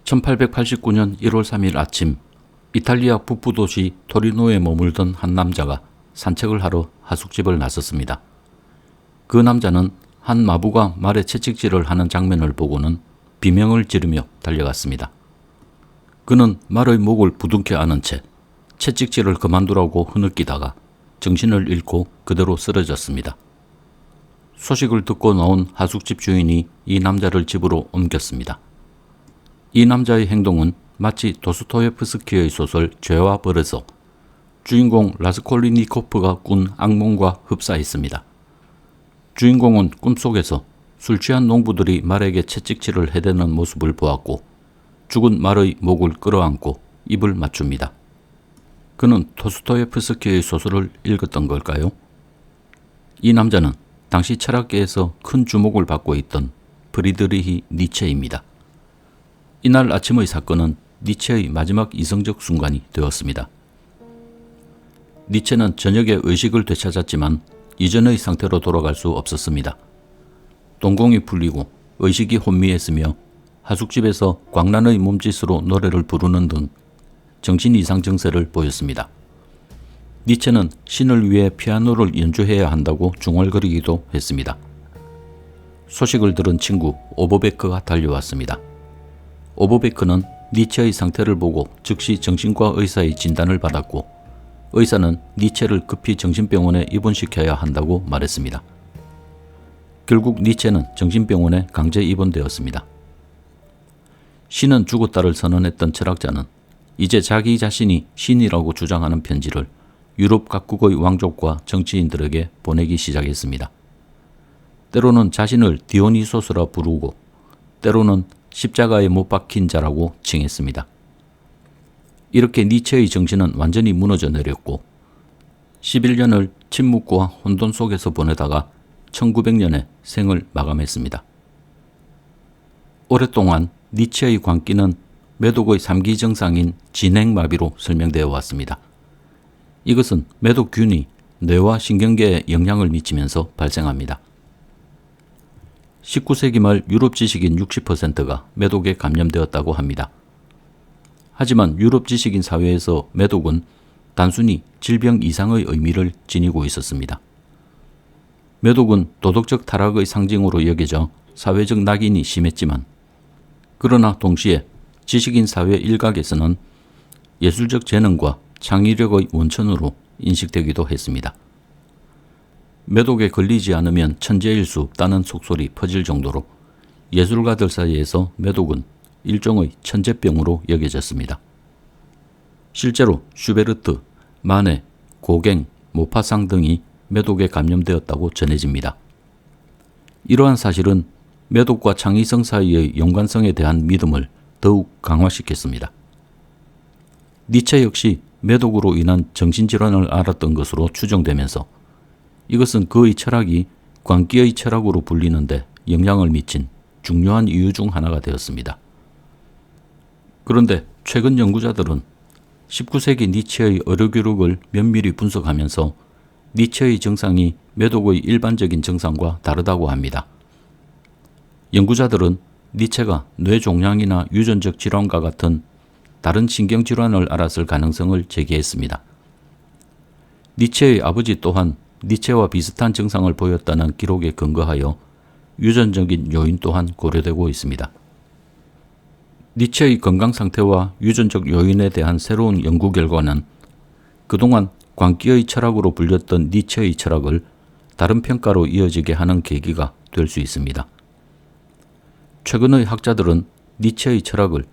1889년 1월 3일 아침, 이탈리아 북부 도시 토리노에 머물던 한 남자가 산책을 하러 하숙집을 나섰습니다. 그 남자는 한 마부가 말에 채찍질을 하는 장면을 보고는 비명을 지르며 달려갔습니다. 그는 말의 목을 부둥켜 안은 채 채찍질을 그만두라고 흐느끼다가 정신을 잃고 그대로 쓰러졌습니다. 소식을 듣고 나온 하숙집 주인이 이 남자를 집으로 옮겼습니다. 이 남자의 행동은 마치 도스토예프스키의 소설 죄와 벌에서 주인공 라스콜리니코프가 꾼 악몽과 흡사했습니다. 주인공은 꿈속에서 술 취한 농부들이 말에게 채찍질을 해대는 모습을 보았고 죽은 말의 목을 끌어안고 입을 맞춥니다. 그는 도스토예프스키의 소설을 읽었던 걸까요? 이 남자는 당시 철학계에서 큰 주목을 받고 있던 프리드리히 니체입니다. 이날 아침의 사건은 니체의 마지막 이성적 순간이 되었습니다. 니체는 저녁에 의식을 되찾았지만 이전의 상태로 돌아갈 수 없었습니다. 동공이 풀리고 의식이 혼미했으며 하숙집에서 광란의 몸짓으로 노래를 부르는 등 정신 이상 증세를 보였습니다. 니체는 신을 위해 피아노를 연주해야 한다고 중얼거리기도 했습니다. 소식을 들은 친구 오버베크가 달려왔습니다. 오버베크는 니체의 상태를 보고 즉시 정신과 의사의 진단을 받았고 의사는 니체를 급히 정신병원에 입원시켜야 한다고 말했습니다. 결국 니체는 정신병원에 강제 입원되었습니다. 신은 죽었다를 선언했던 철학자는 이제 자기 자신이 신이라고 주장하는 편지를 유럽 각국의 왕족과 정치인들에게 보내기 시작했습니다. 때로는 자신을 디오니소스라 부르고 때로는 십자가에 못 박힌 자라고 칭했습니다. 이렇게 니체의 정신은 완전히 무너져 내렸고 11년을 침묵과 혼돈 속에서 보내다가 1900년에 생을 마감했습니다. 오랫동안 니체의 광기는 매독의 3기 증상인 진행마비로 설명되어 왔습니다. 이것은 매독균이 뇌와 신경계에 영향을 미치면서 발생합니다. 19세기 말 유럽 지식인 60%가 매독에 감염되었다고 합니다. 하지만 유럽 지식인 사회에서 매독은 단순히 질병 이상의 의미를 지니고 있었습니다. 매독은 도덕적 타락의 상징으로 여겨져 사회적 낙인이 심했지만 그러나 동시에 지식인 사회 일각에서는 예술적 재능과 창의력의 원천으로 인식되기도 했습니다. 매독에 걸리지 않으면 천재일 수 없다는 속설이 퍼질 정도로 예술가들 사이에서 매독은 일종의 천재병으로 여겨졌습니다. 실제로 슈베르트, 마네, 고갱, 모파상 등이 매독에 감염되었다고 전해집니다. 이러한 사실은 매독과 창의성 사이의 연관성에 대한 믿음을 더욱 강화시켰습니다. 니체 역시 매독으로 인한 정신질환을 앓았던 것으로 추정되면서 이것은 그의 철학이 광기의 철학으로 불리는데 영향을 미친 중요한 이유 중 하나가 되었습니다. 그런데 최근 연구자들은 19세기 니체의 의료 기록을 면밀히 분석하면서 니체의 증상이 매독의 일반적인 증상과 다르다고 합니다. 연구자들은 니체가 뇌종양이나 유전적 질환과 같은 다른 신경질환을 앓았을 가능성을 제기했습니다. 니체의 아버지 또한 니체와 비슷한 증상을 보였다는 기록에 근거하여 유전적인 요인 또한 고려되고 있습니다. 니체의 건강 상태와 유전적 요인에 대한 새로운 연구 결과는 그동안 광기의 철학으로 불렸던 니체의 철학을 다른 평가로 이어지게 하는 계기가 될 수 있습니다. 최근의 학자들은 니체의 철학을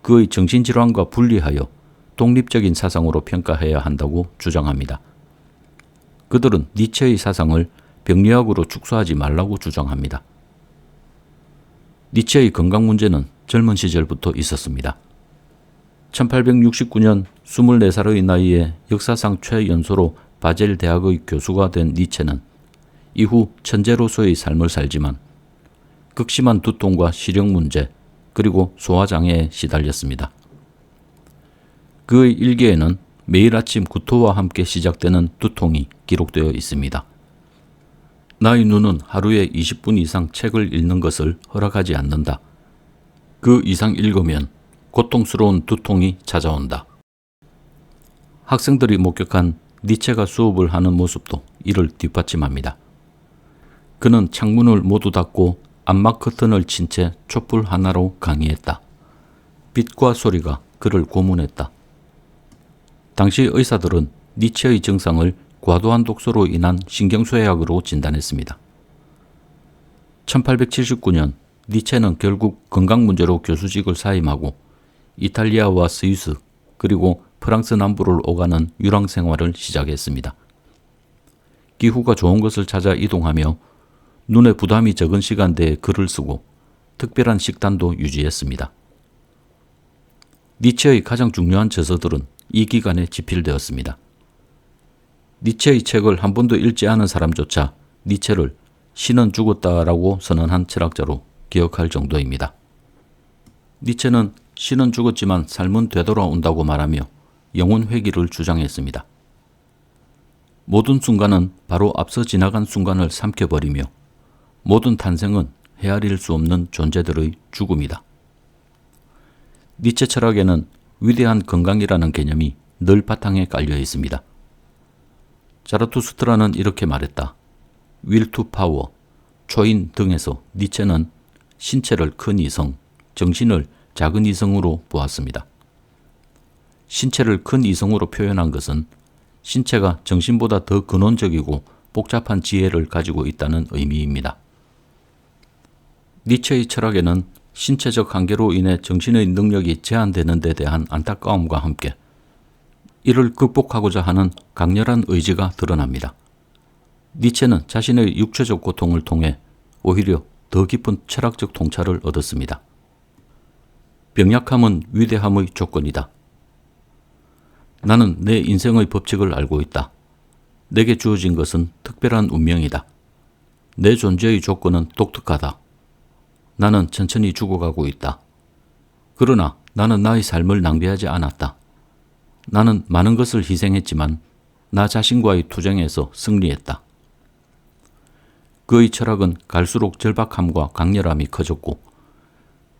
그의 정신질환과 분리하여 독립적인 사상으로 평가해야 한다고 주장합니다. 그들은 니체의 사상을 병리학으로 축소하지 말라고 주장합니다. 니체의 건강 문제는 젊은 시절부터 있었습니다. 1869년 24살의 나이에 역사상 최연소로 바젤 대학의 교수가 된 니체는 이후 천재로서의 삶을 살지만 극심한 두통과 시력 문제 그리고 소화장애에 시달렸습니다. 그의 일기에는 매일 아침 구토와 함께 시작되는 두통이 기록되어 있습니다. 나의 눈은 하루에 20분 이상 책을 읽는 것을 허락하지 않는다. 그 이상 읽으면 고통스러운 두통이 찾아온다. 학생들이 목격한 니체가 수업을 하는 모습도 이를 뒷받침합니다. 그는 창문을 모두 닫고 암막 커튼을 친 채 촛불 하나로 강의했다. 빛과 소리가 그를 고문했다. 당시 의사들은 니체의 증상을 과도한 독서로 인한 신경쇠약으로 진단했습니다. 1879년 니체는 결국 건강 문제로 교수직을 사임하고 이탈리아와 스위스 그리고 프랑스 남부를 오가는 유랑 생활을 시작했습니다. 기후가 좋은 것을 찾아 이동하며 눈에 부담이 적은 시간대에 글을 쓰고 특별한 식단도 유지했습니다. 니체의 가장 중요한 저서들은 이 기간에 집필되었습니다. 니체의 책을 한 번도 읽지 않은 사람조차 니체를 신은 죽었다라고 선언한 철학자로 기억할 정도입니다. 니체는 신은 죽었지만 삶은 되돌아온다고 말하며 영혼 회귀를 주장했습니다. 모든 순간은 바로 앞서 지나간 순간을 삼켜버리며 모든 탄생은 헤아릴 수 없는 존재들의 죽음이다. 니체 철학에는 위대한 건강이라는 개념이 늘 바탕에 깔려 있습니다. 자라투스트라는 이렇게 말했다. will to power, 초인 등에서 니체는 신체를 큰 이성, 정신을 작은 이성으로 보았습니다. 신체를 큰 이성으로 표현한 것은 신체가 정신보다 더 근원적이고 복잡한 지혜를 가지고 있다는 의미입니다. 니체의 철학에는 신체적 한계로 인해 정신의 능력이 제한되는 데 대한 안타까움과 함께 이를 극복하고자 하는 강렬한 의지가 드러납니다. 니체는 자신의 육체적 고통을 통해 오히려 더 깊은 철학적 통찰을 얻었습니다. 병약함은 위대함의 조건이다. 나는 내 인생의 법칙을 알고 있다. 내게 주어진 것은 특별한 운명이다. 내 존재의 조건은 독특하다. 나는 천천히 죽어가고 있다. 그러나 나는 나의 삶을 낭비하지 않았다. 나는 많은 것을 희생했지만 나 자신과의 투쟁에서 승리했다. 그의 철학은 갈수록 절박함과 강렬함이 커졌고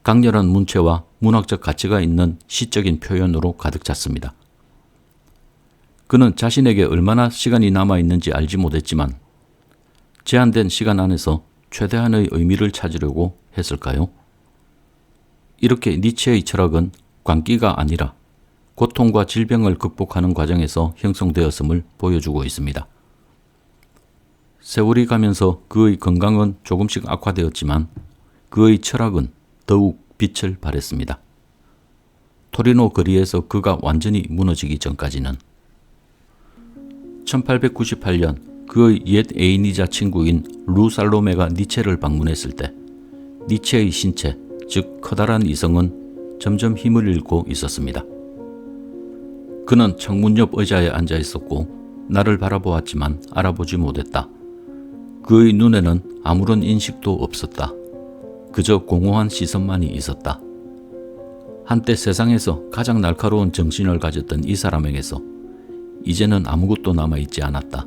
강렬한 문체와 문학적 가치가 있는 시적인 표현으로 가득 찼습니다. 그는 자신에게 얼마나 시간이 남아있는지 알지 못했지만 제한된 시간 안에서 최대한의 의미를 찾으려고 했을까요? 이렇게 니체의 철학은 광기가 아니라 고통과 질병을 극복하는 과정에서 형성되었음을 보여주고 있습니다. 세월이 가면서 그의 건강은 조금씩 악화되었지만 그의 철학은 더욱 빛을 발했습니다. 토리노 거리에서 그가 완전히 무너지기 전까지는 1898년 그의 옛 애인이자 친구인 루 살로메가 니체를 방문했을 때 니체의 신체, 즉 커다란 이성은 점점 힘을 잃고 있었습니다. 그는 창문 옆 의자에 앉아 있었고 나를 바라보았지만 알아보지 못했다. 그의 눈에는 아무런 인식도 없었다. 그저 공허한 시선만이 있었다. 한때 세상에서 가장 날카로운 정신을 가졌던 이 사람에게서 이제는 아무것도 남아있지 않았다.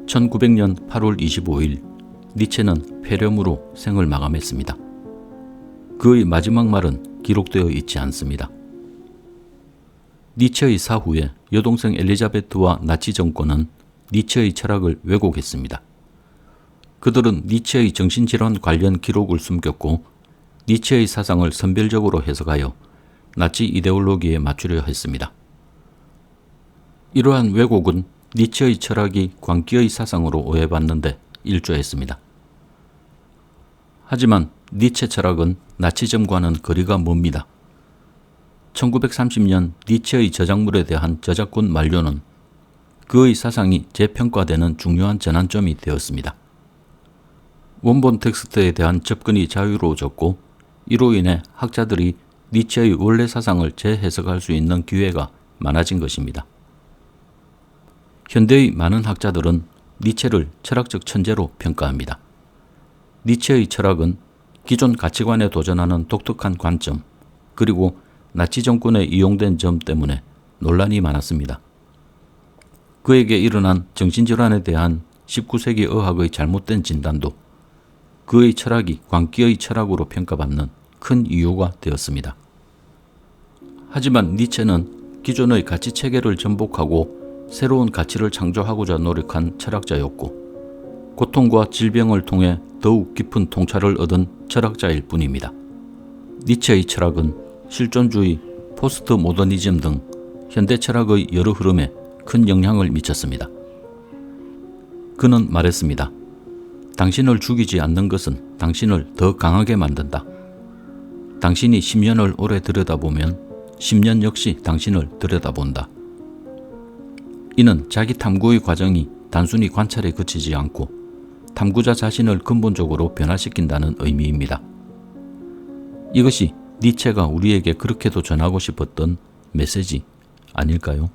1900년 8월 25일 니체는 폐렴으로 생을 마감했습니다. 그의 마지막 말은 기록되어 있지 않습니다. 니체의 사후에 여동생 엘리자베트와 나치 정권은 니체의 철학을 왜곡했습니다. 그들은 니체의 정신질환 관련 기록을 숨겼고 니체의 사상을 선별적으로 해석하여 나치 이데올로기에 맞추려 했습니다. 이러한 왜곡은 니체의 철학이 광기의 사상으로 오해받는데 일조했습니다. 하지만 니체 철학은 나치즘과는 거리가 멉니다. 1930년 니체의 저작물에 대한 저작권 만료는 그의 사상이 재평가되는 중요한 전환점이 되었습니다. 원본 텍스트에 대한 접근이 자유로워졌고 이로 인해 학자들이 니체의 원래 사상을 재해석할 수 있는 기회가 많아진 것입니다. 현대의 많은 학자들은 니체를 철학적 천재로 평가합니다. 니체의 철학은 기존 가치관에 도전하는 독특한 관점, 그리고 나치 정권에 이용된 점 때문에 논란이 많았습니다. 그에게 일어난 정신질환에 대한 19세기 의학의 잘못된 진단도 그의 철학이 광기의 철학으로 평가받는 큰 이유가 되었습니다. 하지만 니체는 기존의 가치 체계를 전복하고 새로운 가치를 창조하고자 노력한 철학자였고 고통과 질병을 통해 더욱 깊은 통찰을 얻은 철학자일 뿐입니다. 니체의 철학은 실존주의, 포스트 모더니즘 등 현대 철학의 여러 흐름에 큰 영향을 미쳤습니다. 그는 말했습니다. 당신을 죽이지 않는 것은 당신을 더 강하게 만든다. 당신이 10년을 오래 들여다보면 10년 역시 당신을 들여다본다. 이는 자기 탐구의 과정이 단순히 관찰에 그치지 않고 탐구자 자신을 근본적으로 변화시킨다는 의미입니다. 이것이 니체가 우리에게 그렇게도 전하고 싶었던 메시지 아닐까요?